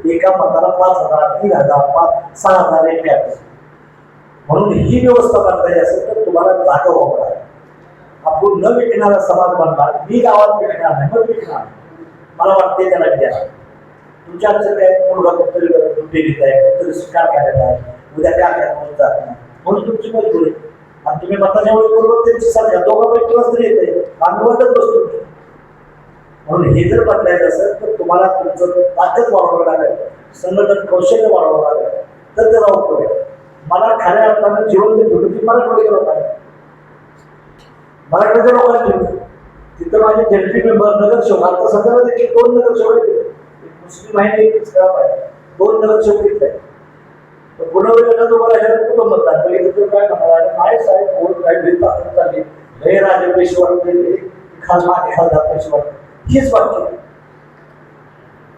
एका मताला 5,000, 3,000, 6,000 एक टॅक्स. म्हणून ही व्यवस्था बनवायची असेल तर तुम्हाला जागा वापरा. आपण न विकणारा समाज बनणार, मी गावात विकणार नाही, मग विकणार. मला वाटते त्याला द्या. तुमच्या काय मुलगा कुठतरी ड्युटी घेत आहे, कुठतरी शिकार करायला आहे, उद्या काय करायला जात नाही, म्हणून तुमची मजबुरी. आणि तुम्ही मताच्या वेळी बरोबर त्यांची सारख्या दोघांपैकी वस्त्र येते, आम्ही वाटत बसतो. म्हणून हे जर बदलायचं असेल तर तुम्हाला तुमचं ताकद वाढवावं लागेल, संघटन कौशल्य वाढवावं लागेल, तर त्याला उपयोग आहे. मला खऱ्या अर्थानं जिवंत ठेवलं ती मराठवाड्याच्या लोकांनी, मराठवाड्याच्या लोकांनी तिथं माझे जनरल मेंबर नगरसेवक, आता सध्याला देखील 2 नगरसेवक आहेत. मुस्लिम आहे, एक इस्लाम आहे, 2 नगरसेवक इथले आहेत. गुणवत्ता तुम्हाला कुठं म्हणतात काय म्हणणार, काय साहेब कोण काय भेट चालली, हे राजे पेशवर खास मागे खासदार पेशवर, हीच वाक्य.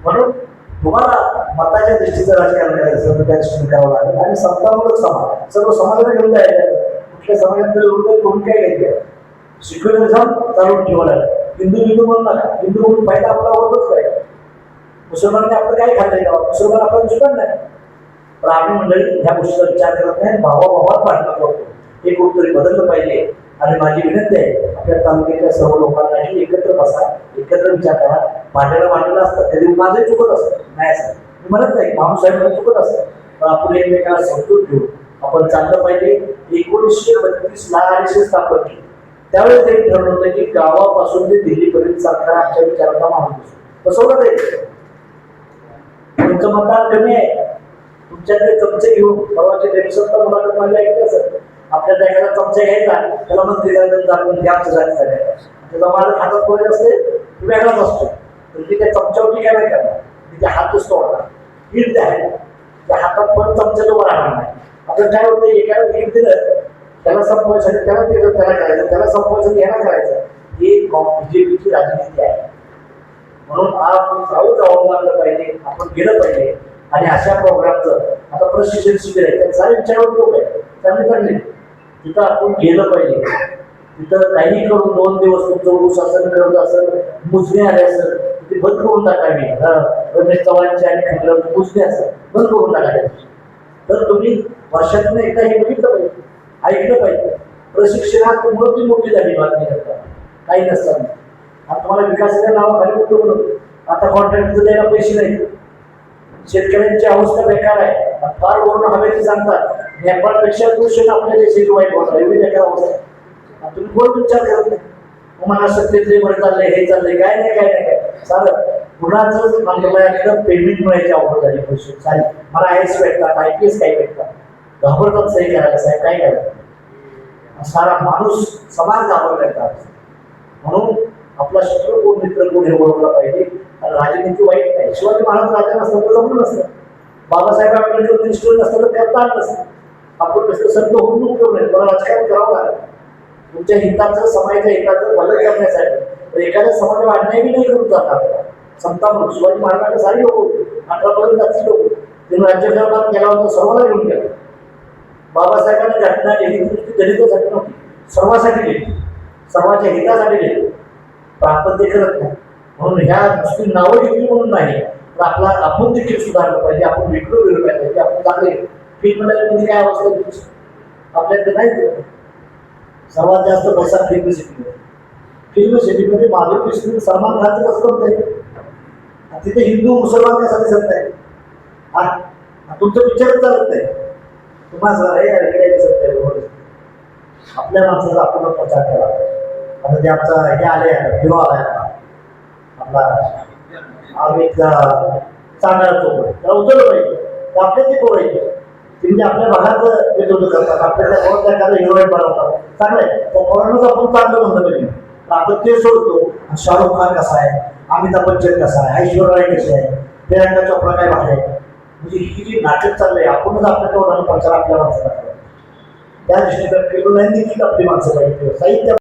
म्हणून तुम्हाला मताच्या दृष्टीचं राजकारण करायचं तर त्या दृष्टीने करावं लागेल. आणि सत्तामूलक समाज सर्व समाजाला घेऊन जायचं. कुठल्या समाजात कोण काय घ्यायचं, सेक्युलरिझम चालून ठेवायला. हिंदू हिंदू म्हणू नका, हिंदू म्हणून फायदा आपला होतच नाही. मुसलमानांनी आपलं काय खाल्लंय का, मुसलमान आपला दुश्मन नाही. पण आम्ही मंडळी ह्या गोष्टीचा विचार करत नाही, भावाभावात वाटणं करतो. हे कुठेतरी बदललं पाहिजे. आणि माझी विनंती आहे आपल्या तालुक्यातल्या सर्व लोकांना एकत्र बसा, एकत्र विचार करा. भांड्याला वाटलं असतं तरी माझं चुकत असतं नाही, असं मी म्हणत नाही, माणूस साहेब चुकत असतं. पण आपण एकमेकाला समजून घेऊ, आपण चाललं पाहिजे. 1932 RSS स्थापन केली, त्यावेळेस ते ठरवलं होतं की गावापासून ते दिल्लीपर्यंत सरकार आमच्या विचाराचा माणूस बसवलं जाईल. तुमचं मतदान कमी आहे, तुमच्याकडे चमचे घेऊन परवाच्या देशसत्ता मुलाखत मला ऐकलं असेल, आपल्याला एखादा चमचा घ्यायचा, त्याला मंत्री दाखवून द्या आमचं जाती करायला. त्याचा माझं हातात कोणी असते वेगळाच असतो, तर ती त्या चमच्यावरती काय नाही करणार, तिथे हातच तोडणार. हीट आहे त्या हातात पण चमचा तो राहणार नाही. आपण काय होतं, एकाला हीट दिलं त्याला संपवायसाठी त्याला दिलं त्याला करायचं, त्याला संपवायचं याला करायचं. ही बीजेपीची राजनीती आहे. म्हणून आपण जाऊन मानलं पाहिजे, आपण गेलं पाहिजे. आणि अशा प्रोग्रामचं आता प्रशिक्षण शिबिर आहे, त्या सारे विचारवंत लोक आहेत, चांगले तिथं आपण गेलं पाहिजे. तिथं काही करून 2 दिवस तुमचं ऊस असेल, करत असेल, मुजणे आले असेल, ते बंद करून टाकावी. रमेश चव्हाणचे आणि खंडरावचे मुजणे असेल बंद करून टाकावे. तर तुम्ही वर्षातून एकदा हे बघितलं पाहिजे, ऐकलं पाहिजे. प्रशिक्षणात मोठी मोठी झाली बातमी करता काही नसताना. आता तुम्हाला विकासाच्या नावाखाली कुठं बनवतो, आता कॉन्ट्रॅक्टचं द्यायला पैसे नाही. शेतकऱ्यांची अवस्था बेकार आहे. फार वरून हवेची सांगतात, नेपाळपेक्षा दूषण आपल्या देशाची वाईट होणार, एवढी बेकार अवस्था आहे. तुम्ही कोण विचार करत नाही. मला सत्तेतले बरं चाललंय, हे चाललंय, काय नाही काय नाही काय चालत. कुणाच एकदम पेमेंट मिळायची अवघड झाली. पैसे चालेल, मला IAS भेटतात, IPS काय भेटतात, घाबरतात सही करायला. साहेब काय करायचं, सारा माणूस समाज घाबरला येतात. म्हणून आपला शत्रू कोण मित्र कोण हे ओळखला पाहिजे. राजनीती वाईट नाही. शिवाजी महाराज राजा नसतं तर जमलं नसतं, बाबासाहेब आंबेडकर दृष्टीवर नसतं तर त्यात ताण नसतं. आपण कसं संत होऊन उपयोग नाही, मला राजकारण करावं लागेल. तुमच्या हिताचं समाजाच्या हिताचं बदल करण्यासाठी एखाद्या समाजाला अन्याय नाही करून जातात. समता म्हणून शिवाजी महाराजांना सारी लोक होते, 18 पर्यंत जाती लोक, त्यांनी राज्यकारभार केला होता, सर्वांना घेऊन गेला. बाबासाहेबांनी घटना केली ती दलितासाठी नव्हती, सर्वांसाठी केली, सर्वांच्या हितासाठी केली. पण आपण ते करत नाही. म्हणून ह्या नुसती नावं घेतली म्हणून नाही, तर आपला आपण देखील सुधारलं पाहिजे. आपण विकलो गेलो पाहिजे. आपण चांगले फिल्ममध्ये काय अवस्था दिली आपल्याकडे नाही. सर्वात जास्त पैसा फिल्म सिटीमध्ये माधुरी दीक्षित सलमान खानचं कसं करत आहे. तिथे हिंदू मुसलमान कसा दिसत नाही, तुमचा विचारच चालत नाही. तुम्हाला हे दिसत नाही. आपल्या माणसाचा आपण प्रचार केला. आता ते आमचा हे आले हिरो आलाय आपला अमित चांगला चोप, त्याला उचललं पाहिजे. तर आपल्या ते पोरायचे म्हणजे आपल्या भागात नेतृत्व करतात, आपल्याला एखादा हिरोईन बनवतात, चांगलं आहे. त्या पोरांनाच आपण चांगलं म्हणलं पाहिजे. आपण ते सोडतो. शाहरुख खान कसा आहे, अमिताभ बच्चन कसा आहे, ऐश्वर्या राय कशी आहे, प्रियांका चोप्रा काय भाषा आहे. म्हणजे ही जी नाटक चाललंय, आपणच आपल्या तोंडाला प्रचार आपल्या माणसाला करायचा. त्या दृष्टीने केलं नाही देखील आपली माणसं पाहिजे. साहित्य